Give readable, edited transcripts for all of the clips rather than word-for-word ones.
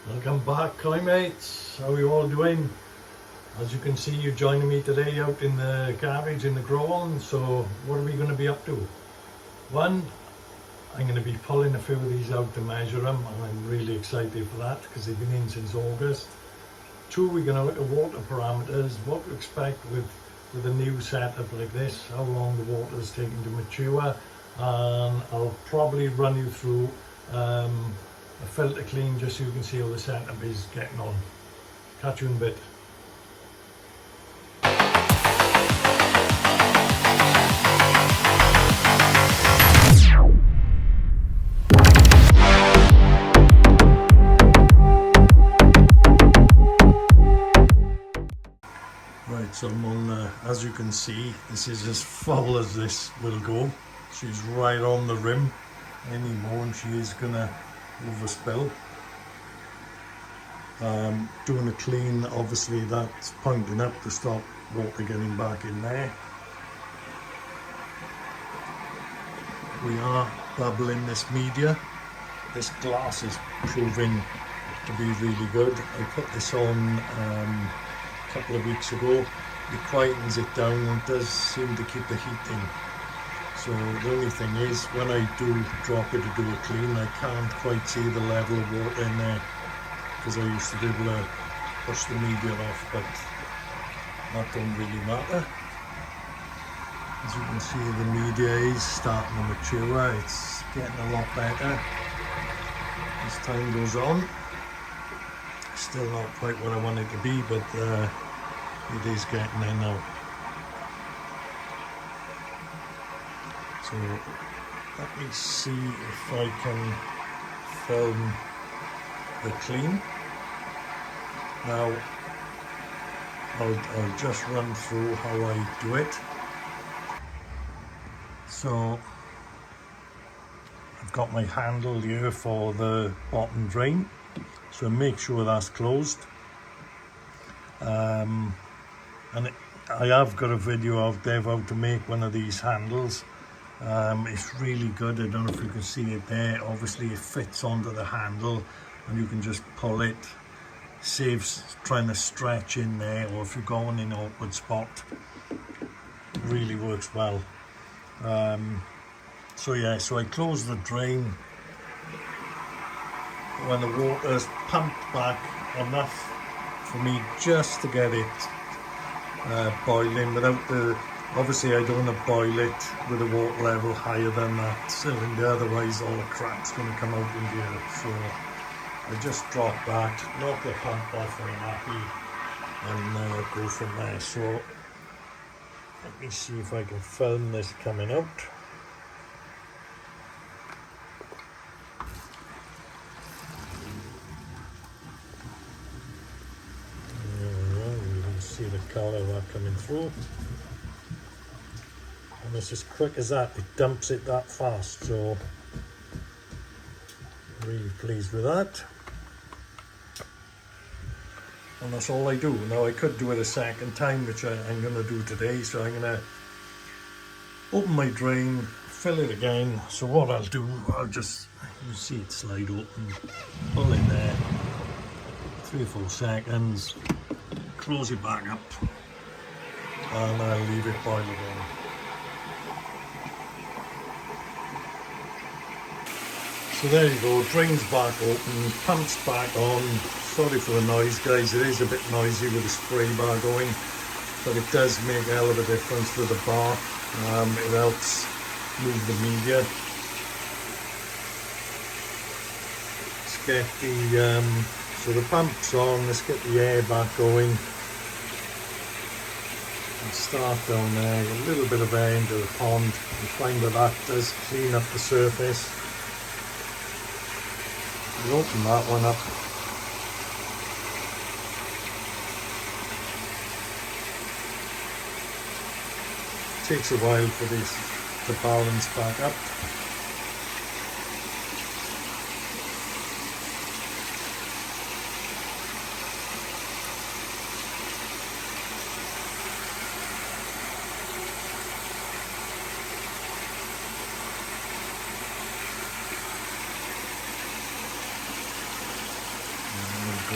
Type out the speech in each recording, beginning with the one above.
Welcome back, Climates. How are you all doing? As you can see, you're joining me today out in the garage in the ground. So what are we going to be up to? One, I'm going to be pulling a few of these out to measure them, and I'm really excited for that because they've been in since August. Two, we're going to look at water parameters, what to expect with a new setup like this, how long the water is taking to mature, and I'll probably run you through a filter clean just so you can see how the setup is getting on. Catch you in a bit. Right, so I'm on, as you can see, this is as full as this will go. She's right on the rim anymore, and she is gonna overspill. Doing a clean, obviously that's pointing up to stop water getting back in there. We are bubbling this media. This glass is proving to be really good. I put this on a couple of weeks ago. It quietens it down and does seem to keep the heat in. So the only thing is, when I do drop it to do a clean, I can't quite see the level of water in there because I used to be able to push the media off, but that don't really matter. As you can see, the media is starting to mature. It's getting a lot better as time goes on. Still not quite what I want it to be, but it is getting there now. So let me see if I can film the clean. Now I'll just run through how I do it. So I've got my handle here for the bottom drain, so make sure that's closed. I have got a video out there of how to make one of these handles. It's really good. I don't know if you can see it there. Obviously it fits onto the handle and you can just pull it. Saves trying to stretch in there, or if you're going in an awkward spot. It really works well. So I close the drain when the water's pumped back enough for me just to get it boiling without the, obviously I don't want to boil it with the water level higher than that cylinder, otherwise all the crap's going to come out in here. So I just drop that, knock the pump off when I'm happy, and go from there. So let me see if I can film this coming out. You can see the colour of that coming through. And it's as quick as that, it dumps it that fast, so really pleased with that. And that's all I do. Now I could do it a second time, which I'm going to do today, so I'm going to open my drain, fill it again. So what I'll do, I'll just, you see it slide open, pull in there, 3 or 4 seconds, close it back up, and I'll leave it boil again. So there you go, drains back open, pumps back on. Sorry for the noise, guys, it is a bit noisy with the spray bar going, but it does make a hell of a difference with the bar. It helps move the media. Let's get the, so the pump's on, let's get the air back going. And start down there, a little bit of air into the pond. You find that does clean up the surface. We'll open that one up. Takes a while for this to balance back up.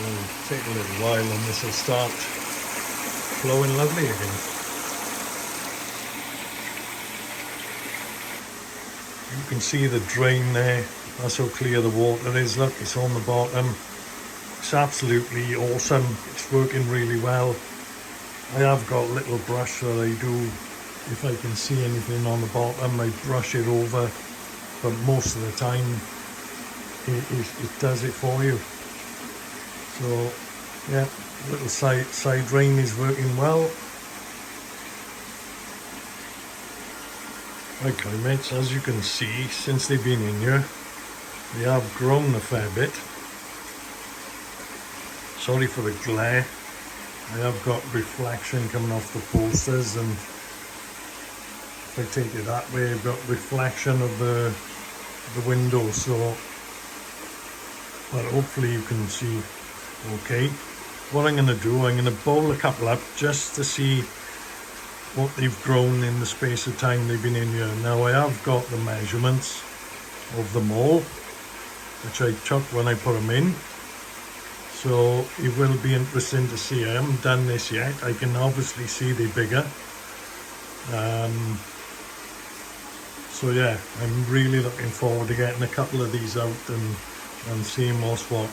it'll take a little while and this will start flowing lovely again. You can see the drain there. That's how clear the water is. Look, it's on the bottom. It's absolutely awesome. It's working really well. I have got a little brush that I do. If I can see anything on the bottom, I brush it over. But most of the time, it does it for you. So, yeah, little side drain is working well. Okay, mates, as you can see, since they've been in here, they have grown a fair bit. Sorry for the glare. I have got reflection coming off the posters, and if I take it that way, I've got reflection of the window, so but hopefully you can see okay. What I'm going to do, I'm going to bowl a couple up just to see what they've grown in the space of time they've been in here. Now I have got the measurements of them all, which I took when I put them in, so it will be interesting to see. I haven't done this yet. I can obviously see they're bigger. So yeah, I'm really looking forward to getting a couple of these out and seeing what's what.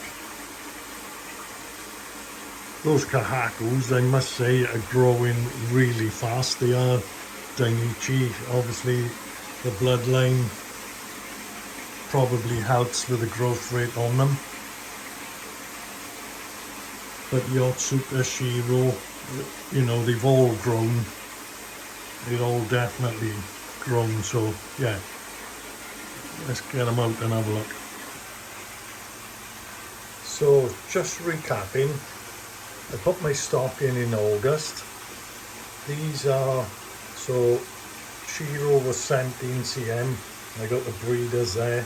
Those Kahakus, I must say, are growing really fast. They are Dainichi. Obviously, the bloodline probably helps with the growth rate on them. But Yotsuka, Shiro, you know, they've all grown. They're all definitely grown, so yeah. Let's get them out and have a look. So, just recapping. I put my stock in August. These are, so Shiro was 17 cm. I got the breeders there.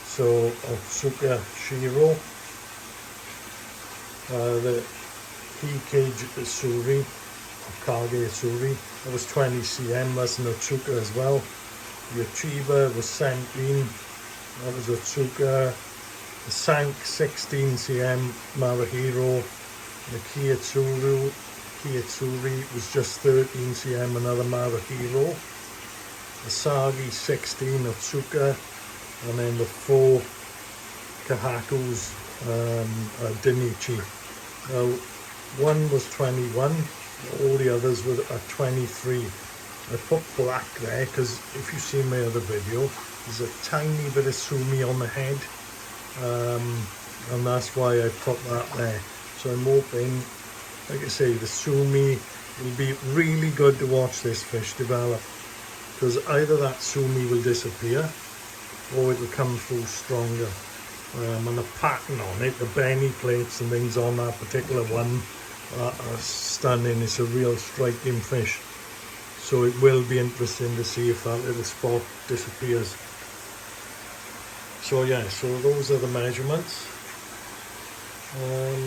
So Otsuka Shiro. The Hikage Asuri, Kage Asuri, that was 20 cm. That's an Otsuka as well. The Achieva was 17. That was Otsuka. The Sank 16 cm Marahiro. The Kiyetsuri was just 13 cm, another Marahiro. The Sagi 16 Otsuka, and then the 4 Kahakus Dainichi. Now, one was 21, all the others were at 23. I put black there because if you see my other video, there's a tiny bit of sumi on the head, and that's why I put that there. So I'm hoping, like I say, the sumi will be really good to watch this fish develop, because either that sumi will disappear or it will come through stronger. And the pattern on it, the benny plates and things on that particular one are stunning. It's a real striking fish. So it will be interesting to see if that little spot disappears. So yeah, so those are the measurements.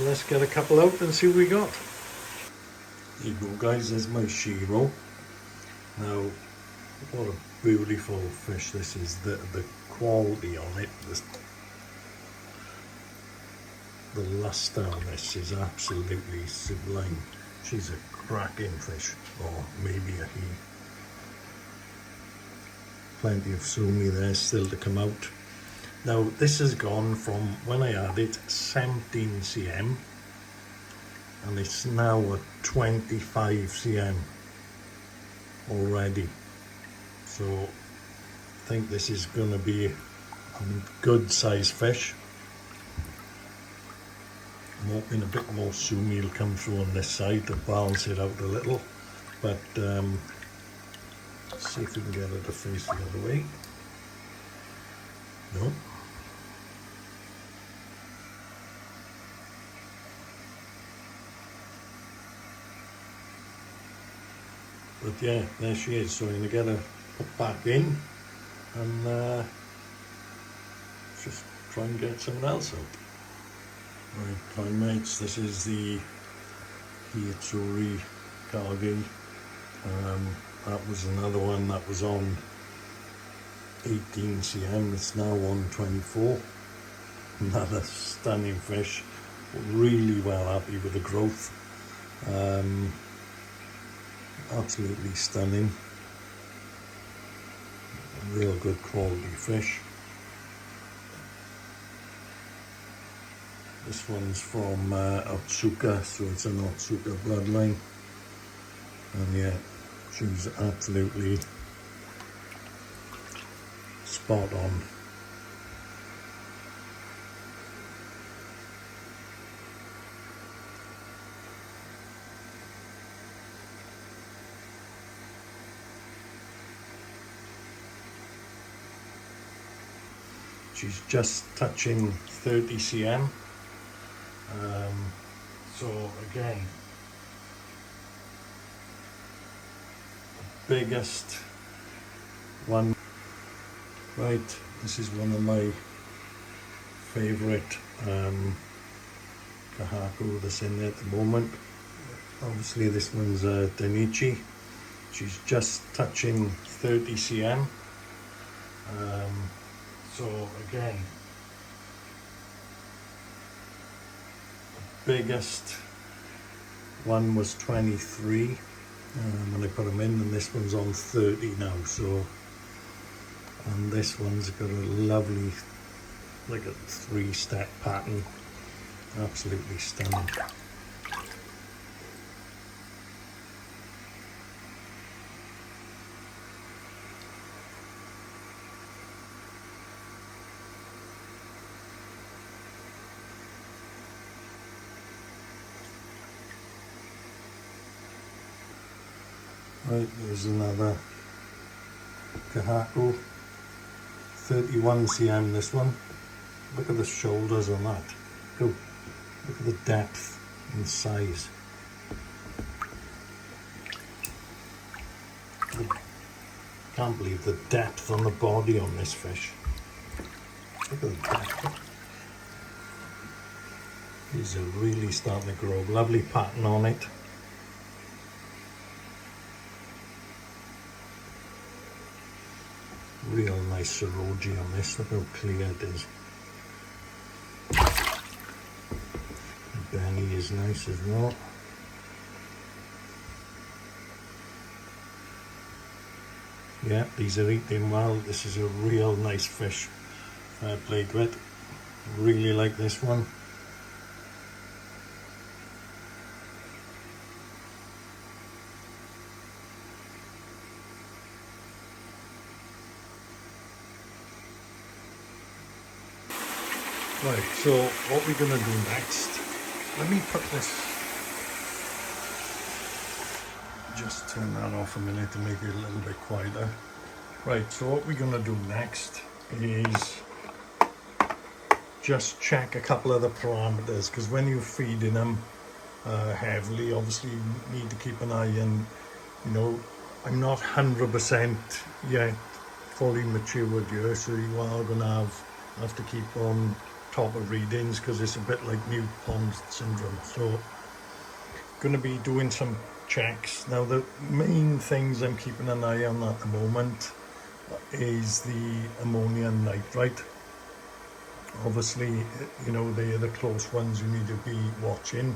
Let's get a couple out and see what we got. There you go, guys, there's my Shiro. Now, what a beautiful fish this is. The quality on it, the luster on this is absolutely sublime. She's a cracking fish, or maybe a he. Plenty of sumi there still to come out. Now this has gone from, when I had it, 17 cm, and it's now at 25 cm already. So I think this is going to be a good size fish. I'm hoping a bit more sumi will come through on this side to balance it out a little, but let's see if we can get it to face the other way. No. But yeah, there she is. So I'm going to get her put back in and just try and get someone else out. Right, fine mates, this is the Kiyetsuri Kage. That was another one that was on 18 cm, it's now on 24. Another stunning fish. really well happy with the growth. Absolutely stunning, real good quality fish. This one's from Otsuka, so it's an Otsuka bloodline, and yeah, she's absolutely spot on. She's just touching 30 cm. So again, the biggest one. Right, this is one of my favourite Kahaku that's in there at the moment. Obviously this one's Danichi. She's just touching 30 cm. So again, the biggest one was 23 when I put them in, and this one's on 30 now. So, and this one's got a lovely, like a 3-step pattern, absolutely stunning. Right, there's another Kahaku, 31 cm this one. Look at the shoulders on that. Go, look at the depth and size. Can't believe the depth on the body on this fish. Look at the depth. These are really starting to grow. Lovely pattern on it. Real nice Saroji on this. Look how clear it is. The belly is nice as well. Yeah, these are eating well. This is a real nice fish. Fair play to it. Really like this one. Right, so what we're going to do next, let me put this, just turn that off a minute to make it a little bit quieter. Right, so what we're going to do next is just check a couple of the parameters, because when you're feeding them heavily, obviously you need to keep an eye on, you know, I'm not 100% yet fully matured here, so you are going to have to keep on top of readings, because it's a bit like new pond syndrome. So going to be doing some checks. Now the main things I'm keeping an eye on at the moment is the ammonia and nitrite. Obviously, you know, they are the close ones you need to be watching.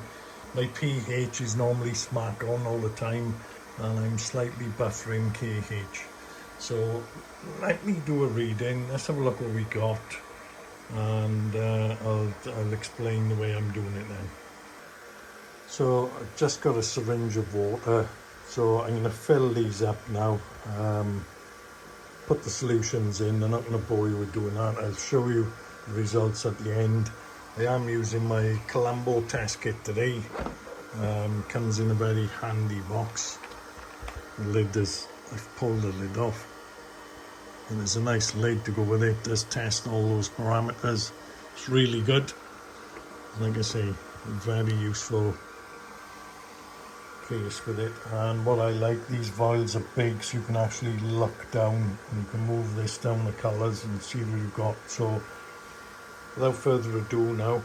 My pH is normally smack on all the time, and I'm slightly buffering KH. So let me do a reading. Let's have a look what we got, and I'll explain the way I'm doing it then. So I've just got a syringe of water, so I'm going to fill these up now, put the solutions in. I'm not going to bore you with doing that. I'll show you the results at the end. I am using my Colombo test kit today. Comes in a very handy box. The lid is, I've pulled the lid off, and there's a nice lid to go with it. It does test all those parameters. It's really good. Like I say, very useful case with it. And what I like, these vials are big, so you can actually look down and you can move this down the colours and see what you've got. So without further ado now,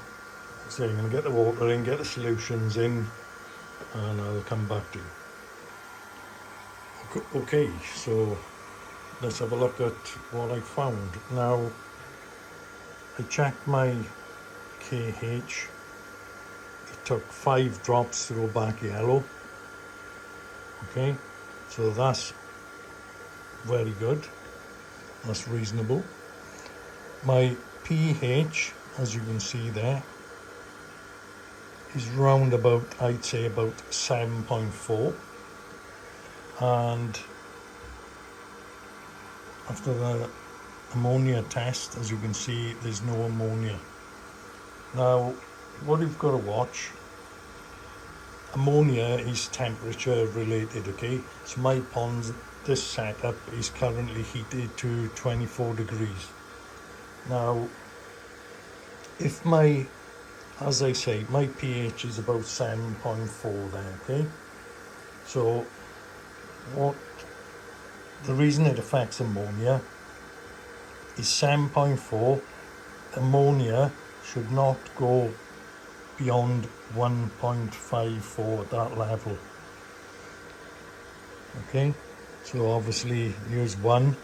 so I'm going to get the water in, get the solutions in, and I'll come back to you. Okay, so let's have a look at what I found. Now, I checked my KH, took 5 drops to go back yellow. Okay, so that's very good, that's reasonable. My pH, as you can see there, is round about, I'd say about 7.4, and after the ammonia test, as you can see, there's no ammonia. Now what you've got to watch, ammonia is temperature related, okay? So my pond, this setup is currently heated to 24 degrees. Now if my, as I say, my pH is about 7.4 there, okay? So what the reason it affects ammonia is 7.4. Ammonia should not go beyond 1.54 at that level. Okay, so obviously here's 1.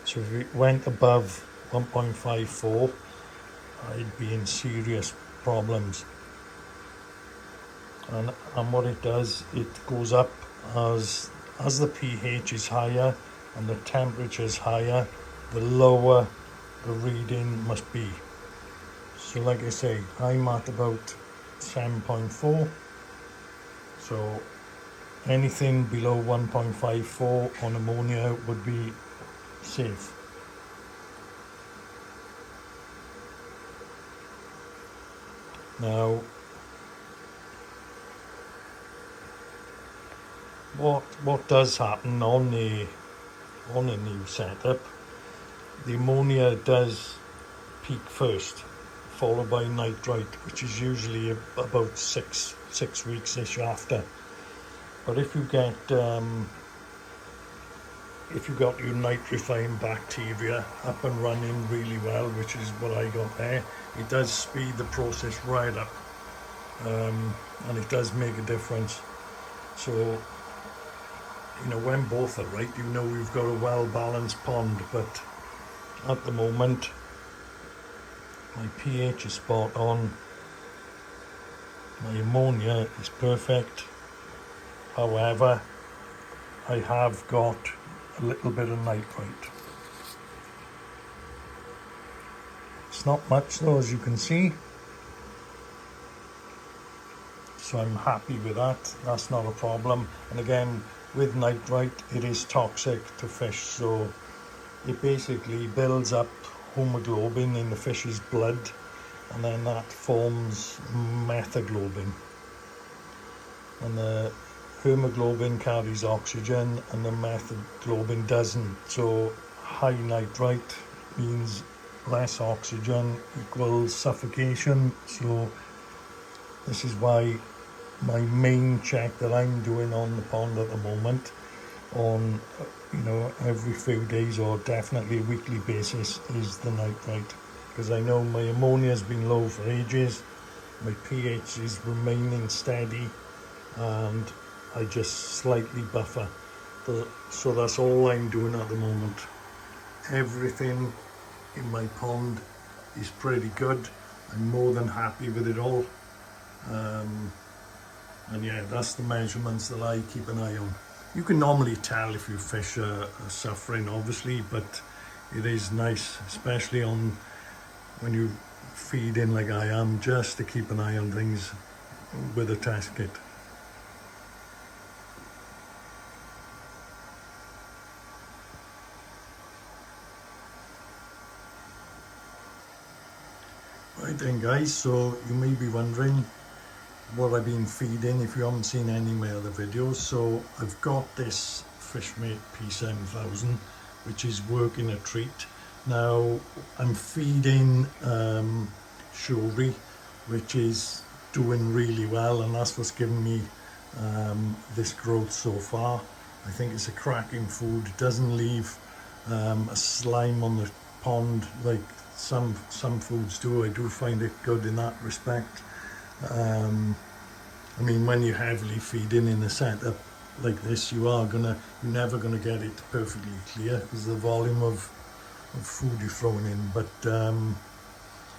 So if it went above 1.54, I'd be in serious problems. And what it does, it goes up as the pH is higher and the temperature is higher, the lower the reading must be. So like I say, I'm at about 7.4, so anything below 1.54 on ammonia would be safe. Now what does happen on a new setup, the ammonia does peak first, followed by nitrite, which is usually about six weeks-ish after. But if you get if you got your nitrifying bacteria up and running really well, which is what I got there, it does speed the process right up, and it does make a difference. So, you know, when both are right, you know you've got a well-balanced pond. But at the moment, my pH is spot on, my ammonia is perfect. However, I have got a little bit of nitrite. It's not much though, as you can see, so I'm happy with that. That's not a problem. And again, with nitrite, it is toxic to fish, so it basically builds up hemoglobin in the fish's blood, and then that forms methaglobin, and the hemoglobin carries oxygen and the methaglobin doesn't. So high nitrite means less oxygen equals suffocation. So this is why my main check that I'm doing on the pond at the moment, on every few days or definitely a weekly basis, is the nitrite, because I know my ammonia has been low for ages, my pH is remaining steady, and I just slightly buffer. So that's all I'm doing at the moment. Everything in my pond is pretty good. I'm more than happy with it all. And yeah, that's the measurements that I keep an eye on. You can normally tell if your fish are suffering, obviously, but it is nice, especially on when you feed in like I am, just to keep an eye on things with a test kit. Right then guys, so you may be wondering what I've been feeding if you haven't seen any of my other videos. So I've got this Fishmate P7000, which is working a treat. Now I'm feeding Shuri, which is doing really well, and that's what's given me this growth so far. I think it's a cracking food. It doesn't leave a slime on the pond like some foods do. I do find it good in that respect. I mean, when you're heavily feeding in a setup like this, you're never gonna get it perfectly clear because of the volume of food you're throwing in. But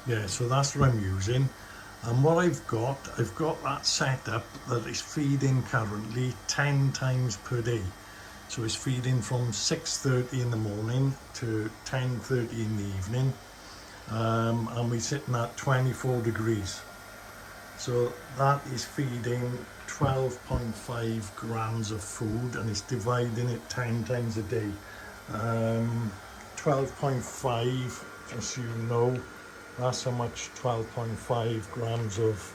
yeah, so that's what I'm using. And what I've got that set up that is feeding currently 10 times per day. So it's feeding from 6:30 in the morning to 10:30 in the evening, and we're sitting at 24 degrees. So that is feeding 12.5 grams of food, and it's dividing it 10 times a day. 12.5, just so you know, that's how much 12.5 grams of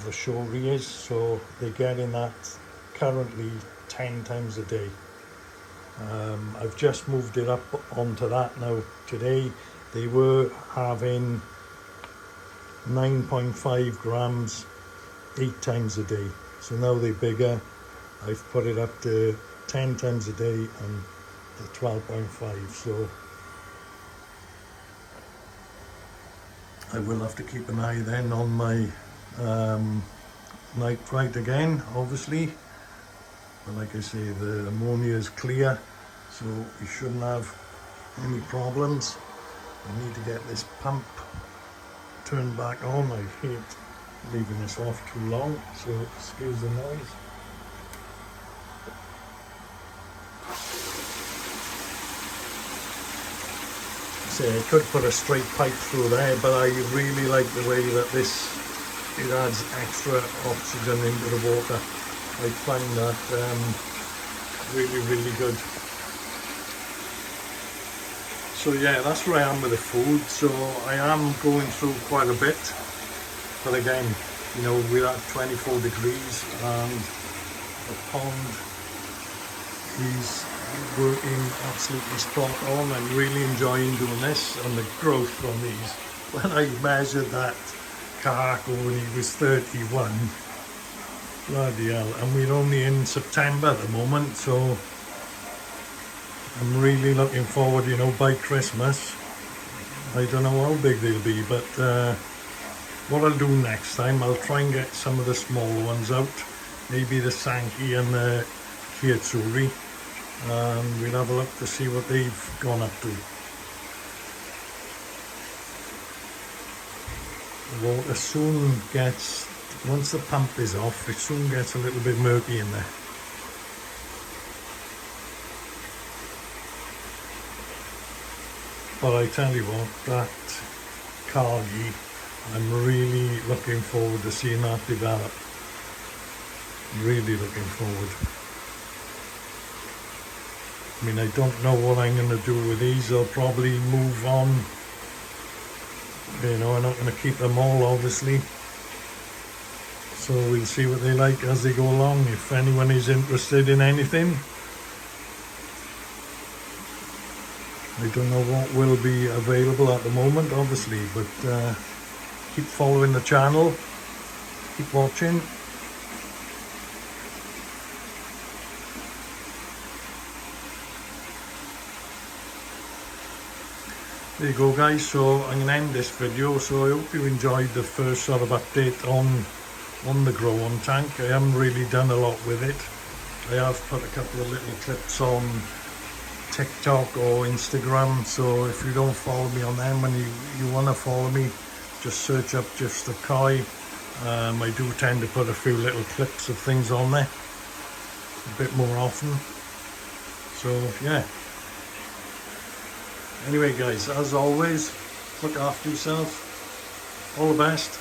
the shori is. So they're getting that currently 10 times a day. I've just moved it up onto that now. Today they were having 9.5 grams 8 times a day, so now they're bigger. I've put it up to 10 times a day and the 12.5, so I will have to keep an eye then on my night flight again, obviously. But like I say, the ammonia is clear, so we shouldn't have any problems. I need to get this pump turned back on. I hate leaving this off too long, so excuse the noise. I could put a straight pipe through there, but I really like the way that it adds extra oxygen into the water. I find that really good. So yeah, that's where I am with the food. So I am going through quite a bit, but again, you know, we're at 24 degrees and the pond is working absolutely spot on. I'm really enjoying doing this, and the growth on these. When I measured that carp when he was 31, bloody hell, and we're only in September at the moment, so I'm really looking forward, you know, by Christmas. I don't know how big they'll be, but what I'll do next time, I'll try and get some of the smaller ones out, maybe the Sankey and the Kiyotsugi, and we'll have a look to see what they've gone up to. The water soon gets, once the pump is off, it soon gets a little bit murky in there. But I tell you what, that Cargi, I'm really looking forward to seeing that develop. Really looking forward. I mean, I don't know what I'm going to do with these. I'll probably move on. You know, I'm not going to keep them all, obviously. So we'll see what they like as they go along, if anyone is interested in anything. I don't know what will be available at the moment, obviously, but keep following the channel, keep watching. There you go, guys. So I'm going to end this video. So I hope you enjoyed the first sort of update on the grow on tank. I haven't really done a lot with it. I have put a couple of little clips on TikTok or Instagram, so if you don't follow me on them and you want to follow me, just search up Just a Koi. I do tend to put a few little clips of things on there a bit more often, so yeah. Anyway guys, as always, look after yourself. All the best.